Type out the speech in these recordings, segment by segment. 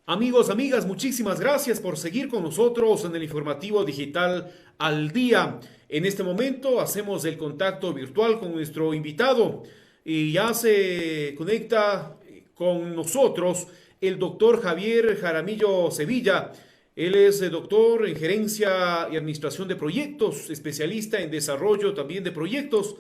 Amigos, amigas, muchísimas gracias por seguir con nosotros en el informativo digital al día. En este momento hacemos el contacto virtual con nuestro invitado y ya se conecta con nosotros el doctor Javier Jaramillo Sevilla. Él es doctor en gerencia y administración de proyectos, especialista en desarrollo también de proyectos.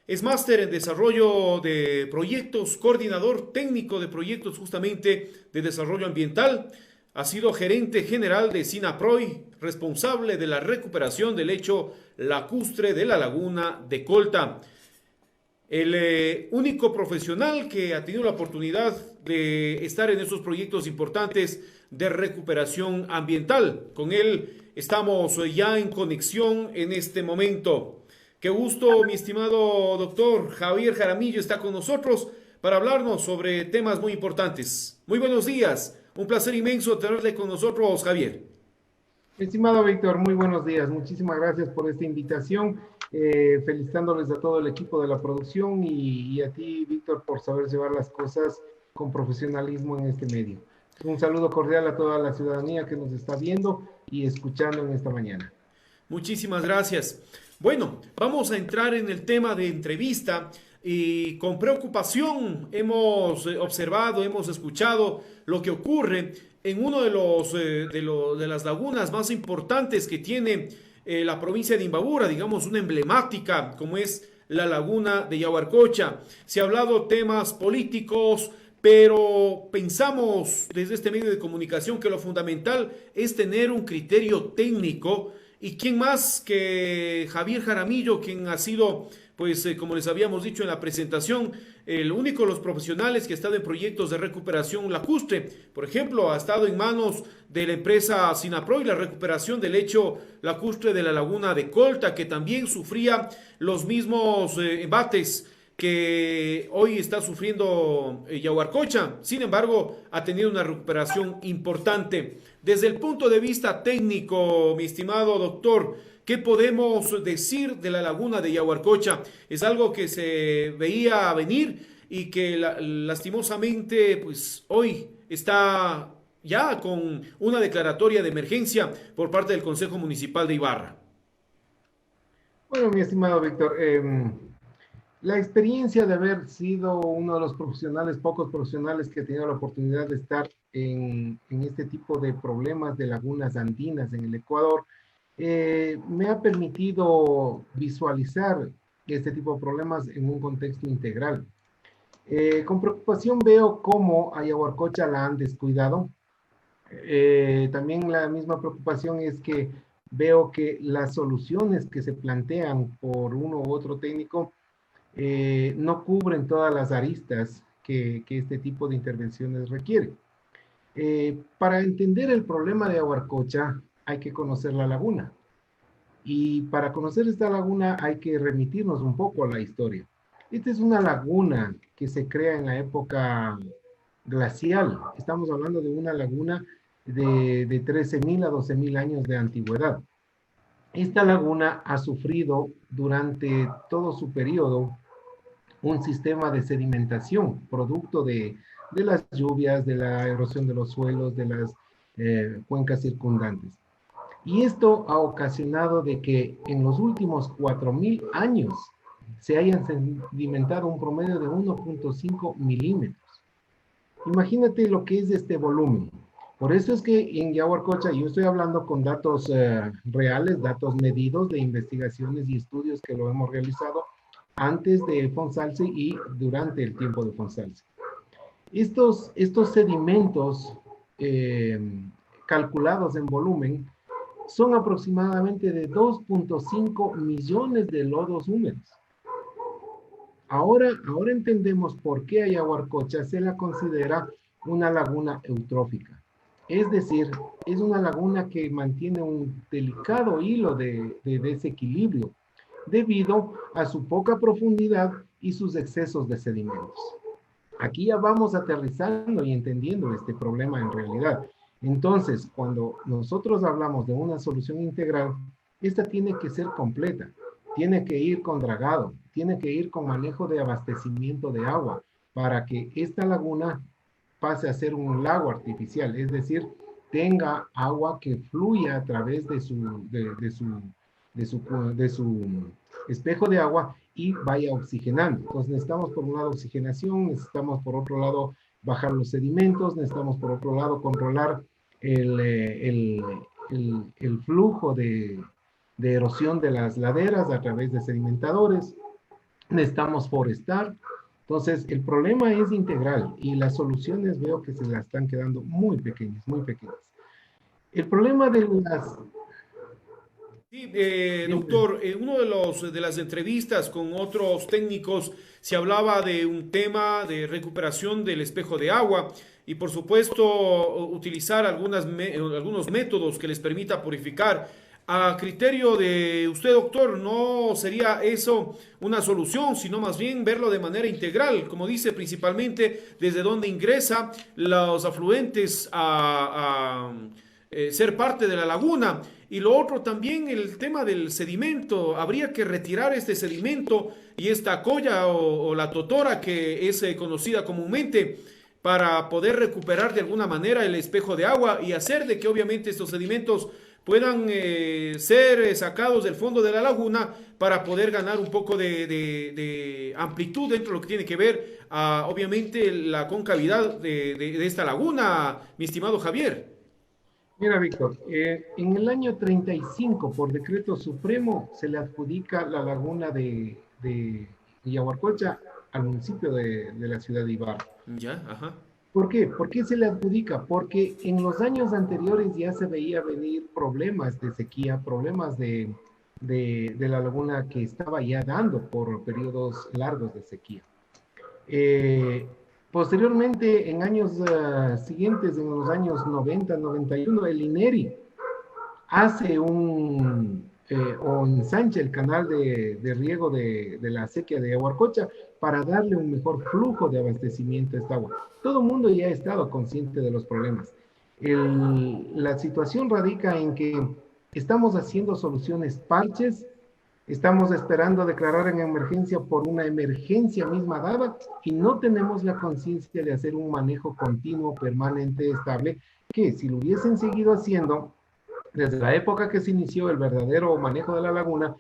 Es máster en desarrollo de proyectos, coordinador técnico de proyectos justamente de desarrollo ambiental. Ha sido gerente general de SINAPROY, responsable de la recuperación del lecho lacustre de la laguna de Colta. El único profesional que ha tenido la oportunidad de estar en esos proyectos importantes de recuperación ambiental. Con él estamos ya en conexión en este momento. Qué gusto, mi estimado doctor Javier Jaramillo está con nosotros para hablarnos sobre temas muy importantes. Muy buenos días, un placer inmenso tenerle con nosotros, Javier. Estimado Víctor, muy buenos días. Muchísimas gracias por esta invitación. Felicitándoles a todo el equipo de la producción y a ti, Víctor, por saber llevar las cosas con profesionalismo en este medio. Un saludo cordial a toda la ciudadanía que nos está viendo y escuchando en esta mañana. Muchísimas gracias. Bueno, vamos a entrar en el tema de entrevista y con preocupación hemos observado, hemos escuchado lo que ocurre en uno de de las lagunas más importantes que tiene la provincia de Imbabura, digamos una emblemática como es la laguna de Yaguarcocha. Se ha hablado temas políticos, pero pensamos desde este medio de comunicación que lo fundamental es tener un criterio técnico. ¿Y quién más que Javier Jaramillo, quien ha sido, pues, como les habíamos dicho en la presentación, el único de los profesionales que ha estado en proyectos de recuperación lacustre? Por ejemplo, ha estado en manos de la empresa Sinaproy la recuperación del lecho lacustre de la laguna de Colta, que también sufría los mismos embates que hoy está sufriendo Yaguarcocha. Sin embargo, ha tenido una recuperación importante. Desde el punto de vista técnico, mi estimado doctor, ¿qué podemos decir de la laguna de Yaguarcocha? Es algo que se veía venir y que lastimosamente, pues hoy está ya con una declaratoria de emergencia por parte del Consejo Municipal de Ibarra. Bueno, mi estimado Víctor, la experiencia de haber sido uno de los profesionales, pocos profesionales que ha tenido la oportunidad de estar en este tipo de problemas de lagunas andinas en el Ecuador, me ha permitido visualizar este tipo de problemas en un contexto integral. Con preocupación veo cómo a Yaguarcocha la han descuidado. También la misma preocupación es que veo que las soluciones que se plantean por uno u otro técnico no cubren todas las aristas que este tipo de intervenciones requiere. Para entender el problema de Yaguarcocha hay que conocer la laguna. Y para conocer esta laguna hay que remitirnos un poco a la historia. Esta es una laguna que se crea en la época glacial. Estamos hablando de una laguna de 13.000 a 12.000 años de antigüedad. Esta laguna ha sufrido durante todo su periodo un sistema de sedimentación, producto de las lluvias, de la erosión de los suelos, de las cuencas circundantes. Y esto ha ocasionado de que en los últimos 4.000 años se hayan sedimentado un promedio de 1.5 milímetros. Imagínate lo que es este volumen. Por eso es que en Yaguarcocha yo estoy hablando con datos reales, datos medidos de investigaciones y estudios que lo hemos realizado antes de Fonsalce y durante el tiempo de Fonsalce. Estos sedimentos calculados en volumen son aproximadamente de 2.5 millones de lodos húmedos. Ahora entendemos por qué a Yaguarcocha se la considera una laguna eutrófica. Es decir, es una laguna que mantiene un delicado hilo de desequilibrio debido a su poca profundidad y sus excesos de sedimentos. Aquí ya vamos aterrizando y entendiendo este problema en realidad. Entonces, cuando nosotros hablamos de una solución integral, esta tiene que ser completa, tiene que ir con dragado, tiene que ir con manejo de abastecimiento de agua para que esta laguna pase a ser un lago artificial, es decir, tenga agua que fluya a través de su espejo de agua y vaya oxigenando. Entonces necesitamos por un lado oxigenación, necesitamos por otro lado bajar los sedimentos, necesitamos por otro lado controlar el flujo de erosión de las laderas a través de sedimentadores, necesitamos forestar. Entonces, el problema es integral y las soluciones veo que se las están quedando muy pequeñas, muy pequeñas. El problema de las... Sí, doctor, en uno de las entrevistas con otros técnicos se hablaba de un tema de recuperación del espejo de agua y por supuesto utilizar algunos métodos que les permita purificar. A criterio de usted, doctor, ¿no sería eso una solución, sino más bien verlo de manera integral, como dice, principalmente desde donde ingresa los afluentes a ser parte de la laguna? Y lo otro también, el tema del sedimento. Habría que retirar este sedimento y esta colla o la totora que es conocida comúnmente para poder recuperar de alguna manera el espejo de agua y hacer de que obviamente estos sedimentos puedan ser sacados del fondo de la laguna para poder ganar un poco de amplitud dentro de lo que tiene que ver, obviamente, la concavidad de esta laguna, mi estimado Javier. Mira, Víctor, en el año 35, por decreto supremo, se le adjudica la laguna de Yaguarcocha al municipio de la ciudad de Ibarra. Ya, ajá. ¿Por qué? ¿Por qué se le adjudica? Porque en los años anteriores ya se veía venir problemas de sequía, problemas de la laguna que estaba ya dando por periodos largos de sequía. Posteriormente, en años siguientes, en los años 90, 91, el INERI hace o ensancha el canal de riego de la sequía de Yaguarcocha para darle un mejor flujo de abastecimiento a esta agua. Todo el mundo ya ha estado consciente de los problemas. La situación radica en que estamos haciendo soluciones parches, estamos esperando declarar en emergencia por una emergencia misma dada y no tenemos la conciencia de hacer un manejo continuo, permanente, estable, que si lo hubiesen seguido haciendo desde la época que se inició el verdadero manejo de la laguna,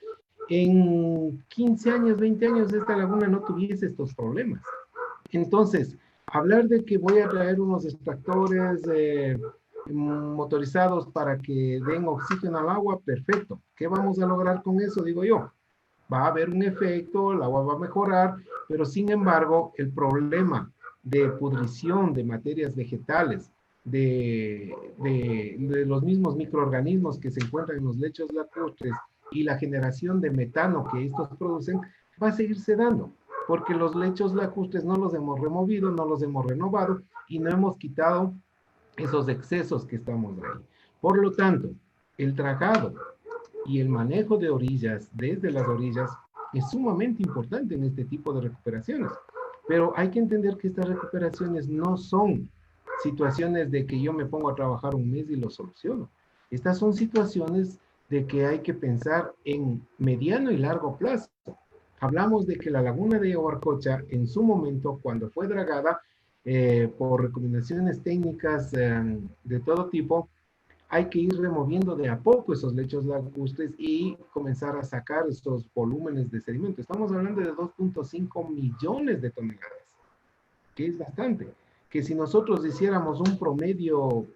en 15 años, 20 años, esta laguna no tuviese estos problemas. Entonces, hablar de que voy a traer unos extractores motorizados para que den oxígeno al agua, perfecto. ¿Qué vamos a lograr con eso? Digo yo, va a haber un efecto, el agua va a mejorar, pero sin embargo, el problema de pudrición de materias vegetales, de los mismos microorganismos que se encuentran en los lechos lacustres y la generación de metano que estos producen, va a seguirse dando, porque los lechos lacustres no los hemos removido, no los hemos renovado y no hemos quitado esos excesos que estamos ahí. Por lo tanto, el dragado y el manejo de orillas, desde las orillas, es sumamente importante en este tipo de recuperaciones. Pero hay que entender que estas recuperaciones no son situaciones de que yo me pongo a trabajar un mes y lo soluciono. Estas son situaciones de que hay que pensar en mediano y largo plazo. Hablamos de que la laguna de Yaguarcocha, en su momento, cuando fue dragada, por recomendaciones técnicas de todo tipo, hay que ir removiendo de a poco esos lechos lacustres y comenzar a sacar estos volúmenes de sedimento. Estamos hablando de 2.5 millones de toneladas, que es bastante. Que si nosotros hiciéramos un promedio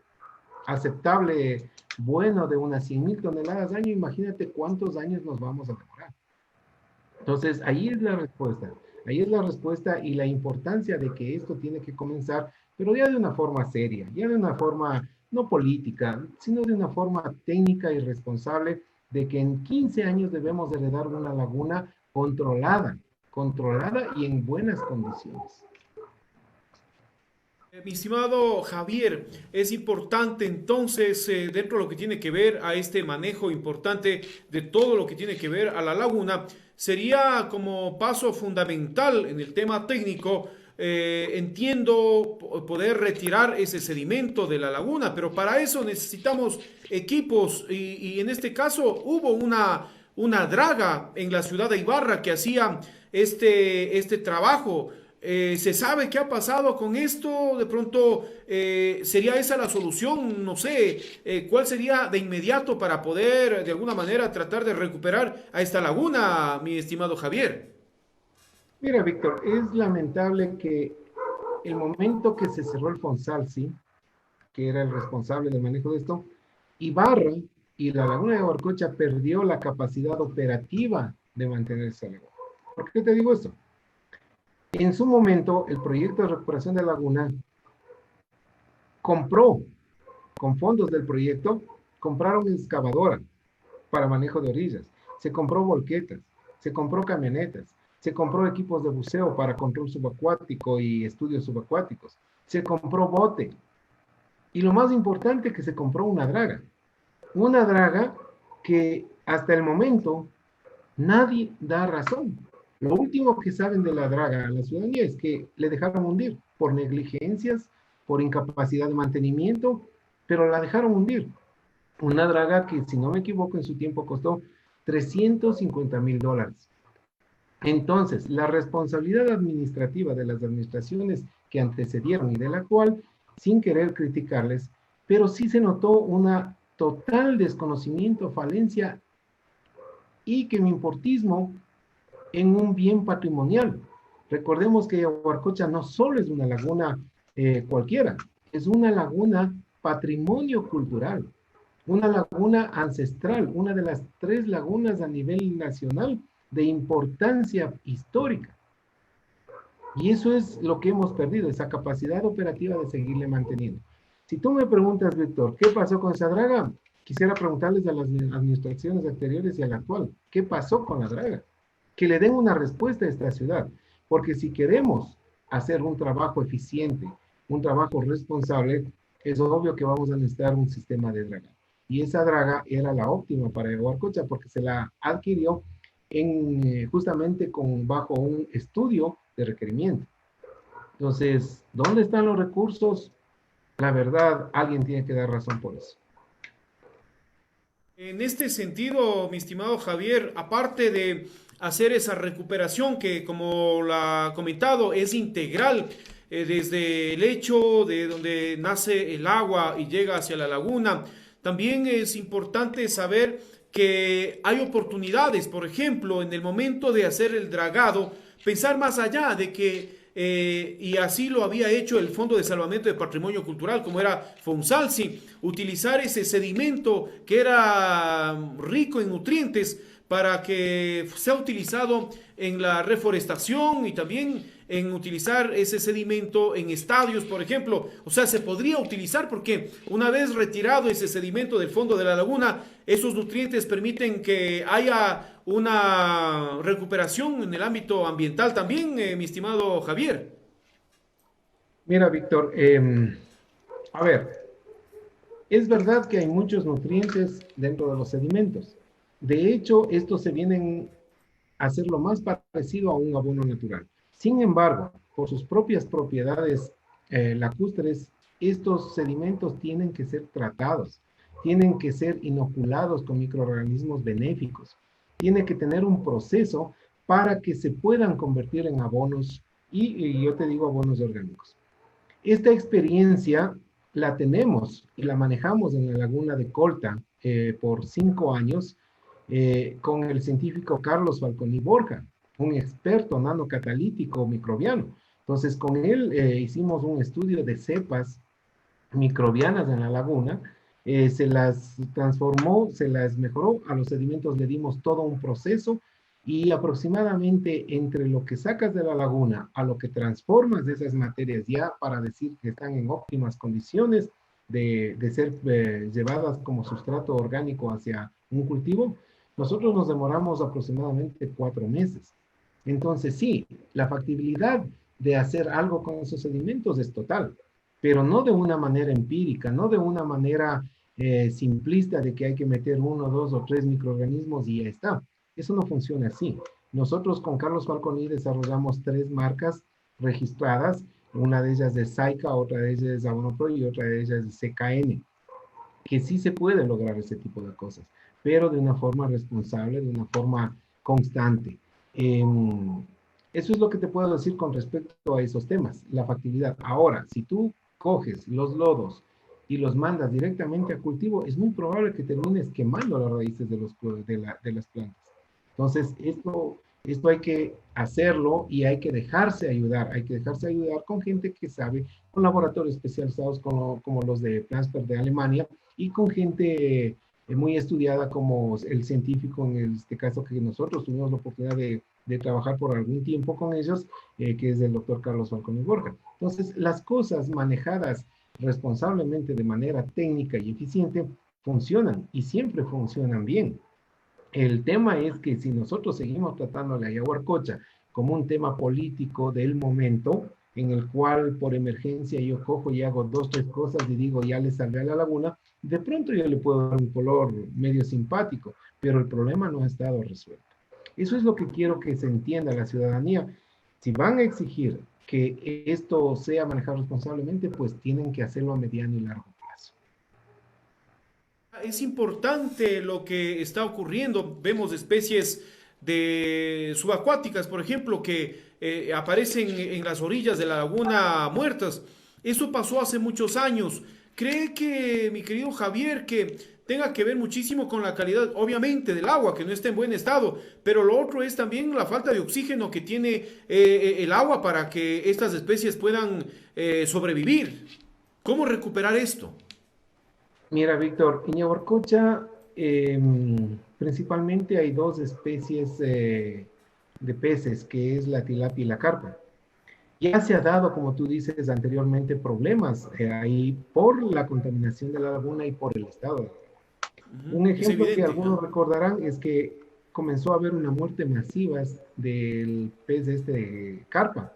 aceptable, bueno, de unas 100.000 toneladas al año, imagínate cuántos años nos vamos a demorar. Entonces, ahí es la respuesta. Ahí es la respuesta y la importancia de que esto tiene que comenzar, pero ya de una forma seria, ya de una forma no política, sino de una forma técnica y responsable de que en 15 años debemos heredar una laguna controlada y en buenas condiciones. Mi estimado Javier, es importante entonces, dentro de lo que tiene que ver a este manejo importante de todo lo que tiene que ver a la laguna, sería como paso fundamental en el tema técnico, entiendo, poder retirar ese sedimento de la laguna, pero para eso necesitamos equipos y en este caso hubo una draga en la ciudad de Ibarra que hacía este trabajo. ¿Se sabe qué ha pasado con esto? De pronto, ¿sería esa la solución? No sé, ¿cuál sería de inmediato para poder de alguna manera tratar de recuperar a esta laguna, mi estimado Javier? Mira, Víctor, es lamentable que el momento que se cerró el Fonsalsi, que era el responsable del manejo de esto, Ibarra y la laguna de Huarcocha perdió la capacidad operativa de mantener esa laguna. ¿Por qué te digo esto? En su momento, el proyecto de recuperación de la laguna compró, con fondos del proyecto, compraron excavadora para manejo de orillas, se compró volquetas, se compró camionetas, se compró equipos de buceo para control subacuático y estudios subacuáticos, se compró bote, y lo más importante que se compró una draga que hasta el momento nadie da razón. Lo último que saben de la draga a la ciudadanía es que le dejaron hundir por negligencias, por incapacidad de mantenimiento, pero la dejaron hundir. Una draga que, si no me equivoco, en su tiempo costó $350,000. Entonces, la responsabilidad administrativa de las administraciones que antecedieron y de la actual, sin querer criticarles, pero sí se notó una total desconocimiento, falencia y que mi importismo en un bien patrimonial. Recordemos que Yaguarcocha no solo es una laguna cualquiera, es una laguna patrimonio cultural, una laguna ancestral, una de las 3 lagunas a nivel nacional de importancia histórica. Y eso es lo que hemos perdido, esa capacidad operativa de seguirle manteniendo. Si tú me preguntas, Víctor, ¿qué pasó con esa draga? Quisiera preguntarles a las administraciones anteriores y a la actual, ¿qué pasó con la draga? Que le den una respuesta a esta ciudad, porque si queremos hacer un trabajo eficiente, un trabajo responsable, es obvio que vamos a necesitar un sistema de draga. Y esa draga era la óptima para Huarcocha porque se la adquirió justamente bajo un estudio de requerimiento. Entonces, ¿dónde están los recursos? La verdad, alguien tiene que dar razón por eso. En este sentido, mi estimado Javier, aparte de hacer esa recuperación que, como la ha comentado, es integral, desde el hecho de donde nace el agua y llega hacia la laguna, también es importante saber que hay oportunidades, por ejemplo, en el momento de hacer el dragado, pensar más allá de que y así lo había hecho el Fondo de Salvamento de Patrimonio Cultural, como era Fonsalsi, utilizar ese sedimento que era rico en nutrientes para que sea utilizado en la reforestación y también en utilizar ese sedimento en estadios, por ejemplo. O sea, se podría utilizar porque una vez retirado ese sedimento del fondo de la laguna, esos nutrientes permiten que haya una recuperación en el ámbito ambiental también, mi estimado Javier. Mira, Víctor, a ver, es verdad que hay muchos nutrientes dentro de los sedimentos. De hecho, estos se vienen a hacer lo más parecido a un abono natural. Sin embargo, por sus propias propiedades lacustres, estos sedimentos tienen que ser tratados, tienen que ser inoculados con microorganismos benéficos, tiene que tener un proceso para que se puedan convertir en abonos y yo te digo abonos orgánicos. Esta experiencia la tenemos y la manejamos en la laguna de Colta por 5 años con el científico Carlos Falconi Borja, un experto nanocatalítico microbiano. Entonces, con él hicimos un estudio de cepas microbianas en la laguna, se las transformó, se las mejoró, a los sedimentos le dimos todo un proceso y aproximadamente entre lo que sacas de la laguna a lo que transformas de esas materias ya para decir que están en óptimas condiciones de ser llevadas como sustrato orgánico hacia un cultivo, nosotros nos demoramos aproximadamente 4 meses. Entonces sí, la factibilidad de hacer algo con esos sedimentos es total, pero no de una manera empírica, no de una manera simplista de que hay que meter 1, 2 o 3 microorganismos y ya está. Eso no funciona así. Nosotros con Carlos Falconi desarrollamos 3 marcas registradas, una de ellas es Saika, otra de ellas es Abonopro y otra de ellas es CKN, que sí se puede lograr ese tipo de cosas, pero de una forma responsable, de una forma constante. Eso es lo que te puedo decir con respecto a esos temas, la factibilidad. Ahora, si tú coges los lodos y los mandas directamente a cultivo, es muy probable que termines quemando las raíces de las plantas. Entonces, esto hay que hacerlo y hay que dejarse ayudar con gente que sabe, con laboratorios especializados como los de Plantsper de Alemania y con gente muy estudiada como el científico, en este caso que nosotros tuvimos la oportunidad de trabajar por algún tiempo con ellos, que es el doctor Carlos Falcón y Borja. Entonces, las cosas manejadas responsablemente de manera técnica y eficiente funcionan y siempre funcionan bien. El tema es que si nosotros seguimos tratando la Yaguarcocha como un tema político del momento, en el cual por emergencia yo cojo y hago dos, tres cosas y digo ya le salvé a la laguna, de pronto yo le puedo dar un color medio simpático, pero el problema no ha estado resuelto. Eso es lo que quiero que se entienda la ciudadanía. Si van a exigir que esto sea manejado responsablemente, pues tienen que hacerlo a mediano y largo plazo. Es importante lo que está ocurriendo. Vemos especies de subacuáticas, por ejemplo, que aparecen en las orillas de la laguna muertas. Eso pasó hace muchos años. ¿Cree que, mi querido Javier, que tenga que ver muchísimo con la calidad, obviamente, del agua, que no está en buen estado, pero lo otro es también la falta de oxígeno que tiene el agua para que estas especies puedan sobrevivir? ¿Cómo recuperar esto? Mira, Víctor, en Yaguarcocha principalmente hay dos especies de peces, que es la tilapia y la carpa. Ya se ha dado, como tú dices anteriormente, problemas ahí por la contaminación de la laguna y por el estado de la laguna. Un Es ejemplo que evidente, algunos ¿ah? recordarán es que comenzó a haber una muerte masiva del pez este de carpa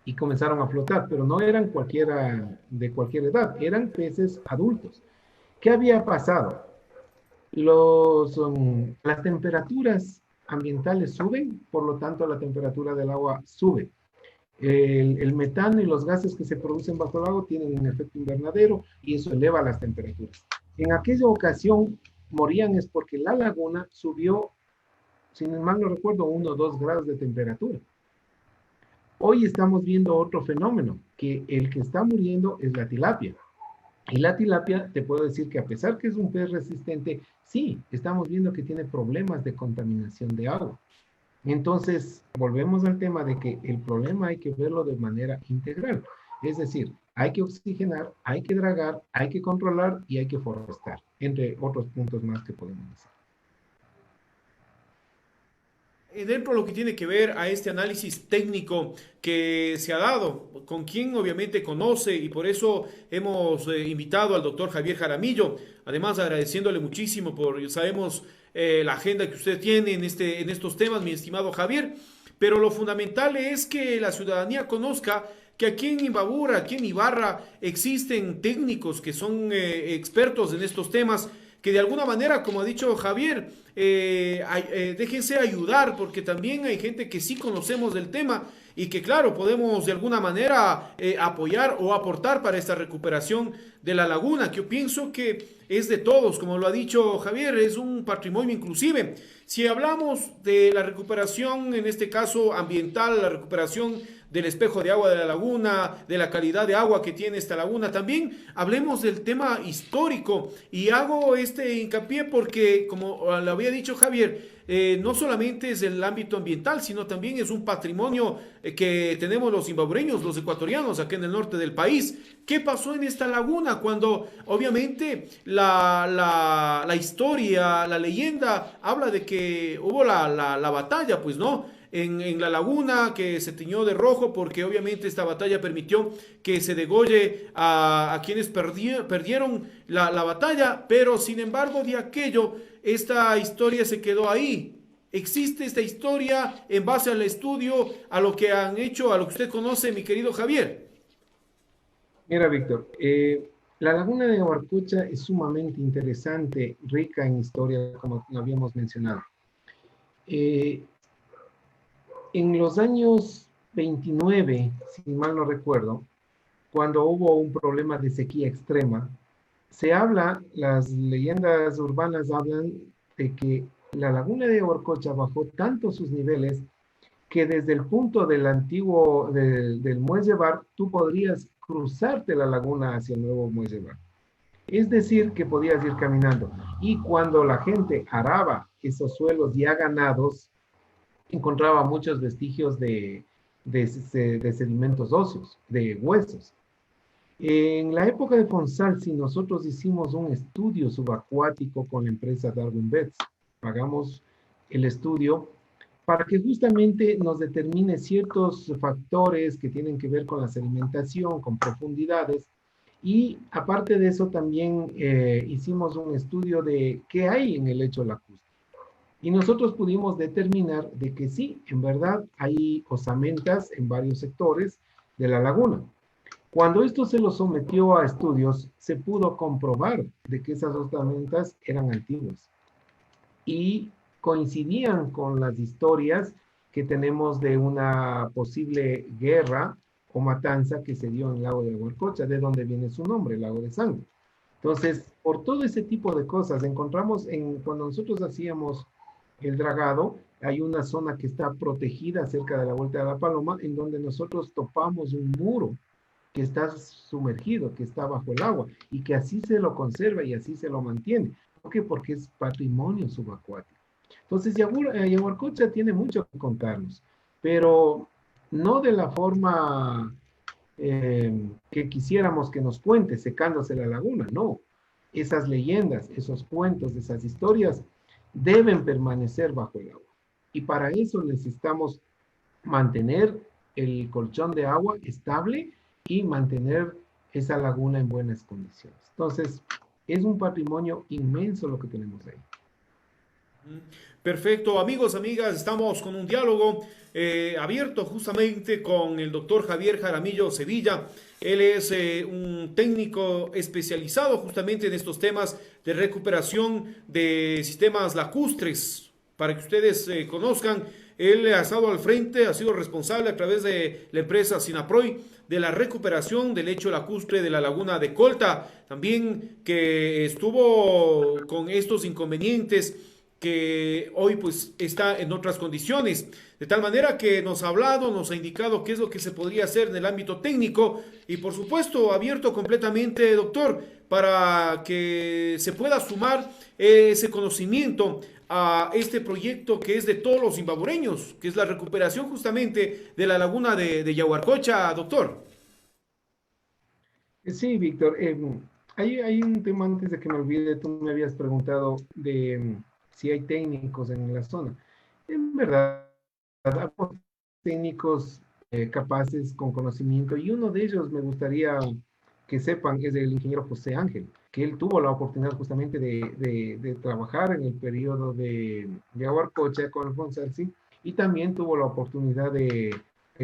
y comenzaron a flotar, pero no eran cualquiera de cualquier edad, eran peces adultos. ¿Qué había pasado? Las temperaturas ambientales suben, por lo tanto la temperatura del agua sube. El metano y los gases que se producen bajo el agua tienen un efecto invernadero y eso eleva las temperaturas. En aquella ocasión morían es porque la laguna subió, sin mal no recuerdo, 1 o 2 grados de temperatura. Hoy estamos viendo otro fenómeno, que el que está muriendo es la tilapia. Y la tilapia, te puedo decir que a pesar que es un pez resistente, sí, estamos viendo que tiene problemas de contaminación de agua. Entonces, volvemos al tema de que el problema hay que verlo de manera integral. Es decir, hay que oxigenar, hay que dragar, hay que controlar y hay que forestar, entre otros puntos más que podemos decir. Dentro de lo que tiene que ver a este análisis técnico que se ha dado, con quien obviamente conoce y por eso hemos invitado al doctor Javier Jaramillo, además agradeciéndole muchísimo por, sabemos, la agenda que usted tiene en estos temas, mi estimado Javier, pero lo fundamental es que la ciudadanía conozca que aquí en Imbabura, aquí en Ibarra, existen técnicos que son expertos en estos temas que de alguna manera, como ha dicho Javier, déjense ayudar, porque también hay gente que sí conocemos del tema y que claro, podemos de alguna manera apoyar o aportar para esta recuperación de la laguna, que yo pienso que es de todos, como lo ha dicho Javier, es un patrimonio inclusive. Si hablamos de la recuperación, en este caso ambiental, la recuperación del espejo de agua de la laguna, de la calidad de agua que tiene esta laguna. También hablemos del tema histórico y hago este hincapié porque, como lo había dicho Javier, no solamente es el ámbito ambiental, sino también es un patrimonio que tenemos los zimbabureños, los ecuatorianos, acá en el norte del país. ¿Qué pasó en esta laguna? Cuando obviamente la historia, la leyenda habla de que hubo la batalla, pues no, en la laguna que se tiñó de rojo porque obviamente esta batalla permitió que se degolle a quienes perdieron la batalla, pero sin embargo de aquello esta historia se quedó ahí. ¿Existe esta historia en base al estudio, a lo que han hecho, a lo que usted conoce, mi querido Javier? Mira, Víctor, la laguna de Huarcucha es sumamente interesante, rica en historia, como habíamos mencionado. Eh, en los años 29, si mal no recuerdo, cuando hubo un problema de sequía extrema, se habla, las leyendas urbanas hablan de que la laguna de Huarcocha bajó tanto sus niveles que desde el punto del antiguo, del Muelle Bar, tú podrías cruzarte la laguna hacia el nuevo Muelle Bar. Es decir, que podías ir caminando. Y cuando la gente araba esos suelos ya ganados, encontraba muchos vestigios de sedimentos óseos, de huesos. En la época de Fonsalsi, nosotros hicimos un estudio subacuático con la empresa Darwin Beds. Pagamos el estudio para que justamente nos determine ciertos factores que tienen que ver con la sedimentación, con profundidades, y aparte de eso también hicimos un estudio de qué hay en el lecho lacustre. Y nosotros pudimos determinar de que sí, en verdad hay osamentas en varios sectores de la laguna. Cuando esto se lo sometió a estudios, se pudo comprobar de que esas osamentas eran antiguas y coincidían con las historias que tenemos de una posible guerra o matanza que se dio en el lago de Huarcocha, de donde viene su nombre, el lago de sangre. Entonces, por todo ese tipo de cosas, encontramos cuando nosotros hacíamos el dragado, hay una zona que está protegida cerca de la Vuelta de la Paloma, en donde nosotros topamos un muro que está sumergido, que está bajo el agua, y que así se lo conserva y así se lo mantiene. ¿Por qué? Porque es patrimonio subacuático. Entonces, Yaguarcocha tiene mucho que contarnos, pero no de la forma que quisiéramos que nos cuente, secándose la laguna, no. Esas leyendas, esos cuentos, esas historias deben permanecer bajo el agua. Y para eso necesitamos mantener el colchón de agua estable y mantener esa laguna en buenas condiciones. Entonces, es un patrimonio inmenso lo que tenemos ahí. Perfecto, amigos, amigas, estamos con un diálogo abierto justamente con el doctor Javier Jaramillo Sevilla. Él es un técnico especializado justamente en estos temas de recuperación de sistemas lacustres. Para que ustedes conozcan, él ha estado al frente, ha sido responsable a través de la empresa Sinaproy de la recuperación del lecho lacustre de la laguna de Colta. También que estuvo con estos inconvenientes que hoy pues está en otras condiciones, de tal manera que nos ha hablado, nos ha indicado qué es lo que se podría hacer en el ámbito técnico y por supuesto abierto completamente, doctor, para que se pueda sumar ese conocimiento a este proyecto que es de todos los imbabureños, que es la recuperación justamente de la laguna de Yaguarcocha, doctor. Sí, Víctor, hay un tema antes de que me olvide, tú me habías preguntado de si hay técnicos en la zona. En verdad, hay técnicos capaces con conocimiento y uno de ellos me gustaría que sepan es el ingeniero José Ángel, que él tuvo la oportunidad justamente de trabajar en el periodo de Aguarcocha con Alfonso Alcí y también tuvo la oportunidad de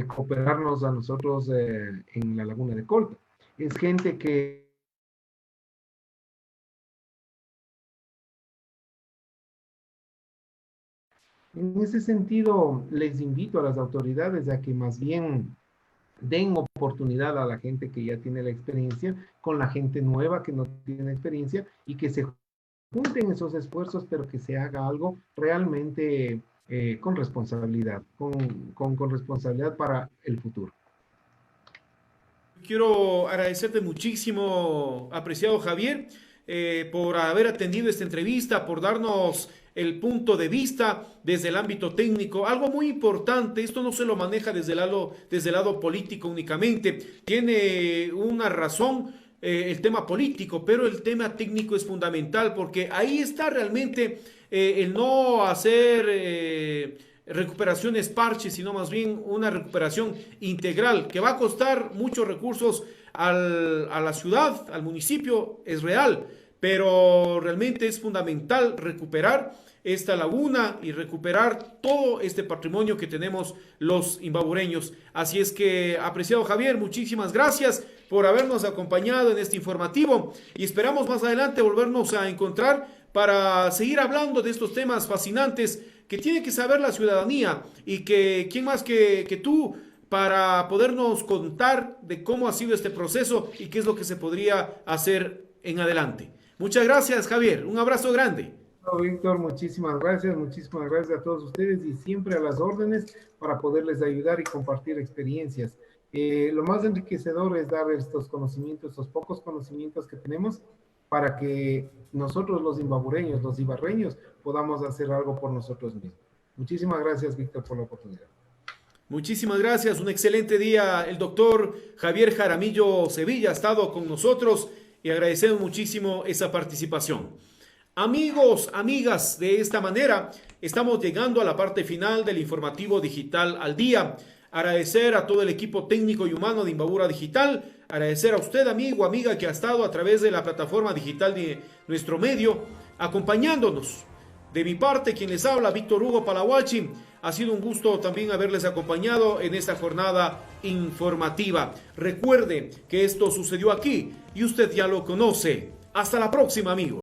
cooperarnos a nosotros en la Laguna de Colta. Es gente que en ese sentido, les invito a las autoridades a que más bien den oportunidad a la gente que ya tiene la experiencia con la gente nueva que no tiene experiencia y que se junten esos esfuerzos, pero que se haga algo realmente con responsabilidad, con responsabilidad para el futuro. Quiero agradecerte muchísimo, apreciado Javier, por haber atendido esta entrevista, por darnos el punto de vista desde el ámbito técnico. Algo muy importante, esto no se lo maneja desde el lado político únicamente, tiene una razón el tema político, pero el tema técnico es fundamental porque ahí está realmente el no hacer recuperaciones parches, sino más bien una recuperación integral que va a costar muchos recursos a la ciudad, al municipio, es real, pero realmente es fundamental recuperar esta laguna y recuperar todo este patrimonio que tenemos los imbabureños. Así es que, apreciado Javier, muchísimas gracias por habernos acompañado en este informativo y esperamos más adelante volvernos a encontrar para seguir hablando de estos temas fascinantes que tiene que saber la ciudadanía y que quién más que tú para podernos contar de cómo ha sido este proceso y qué es lo que se podría hacer en adelante. Muchas gracias, Javier. Un abrazo grande. No, Víctor, muchísimas gracias a todos ustedes y siempre a las órdenes para poderles ayudar y compartir experiencias. Lo más enriquecedor es dar estos conocimientos, estos pocos conocimientos que tenemos para que nosotros los imbabureños, los ibarreños, podamos hacer algo por nosotros mismos. Muchísimas gracias, Víctor, por la oportunidad. Muchísimas gracias, un excelente día. El doctor Javier Jaramillo Sevilla ha estado con nosotros y agradecemos muchísimo esa participación. Amigos, amigas, de esta manera estamos llegando a la parte final del informativo digital al día. Agradecer a todo el equipo técnico y humano de Imbabura Digital, agradecer a usted, amigo, amiga, que ha estado a través de la plataforma digital de nuestro medio, acompañándonos. De mi parte, quien les habla, Víctor Hugo Palahuachi, ha sido un gusto también haberles acompañado en esta jornada informativa. Recuerde que esto sucedió aquí y usted ya lo conoce. Hasta la próxima, amigos.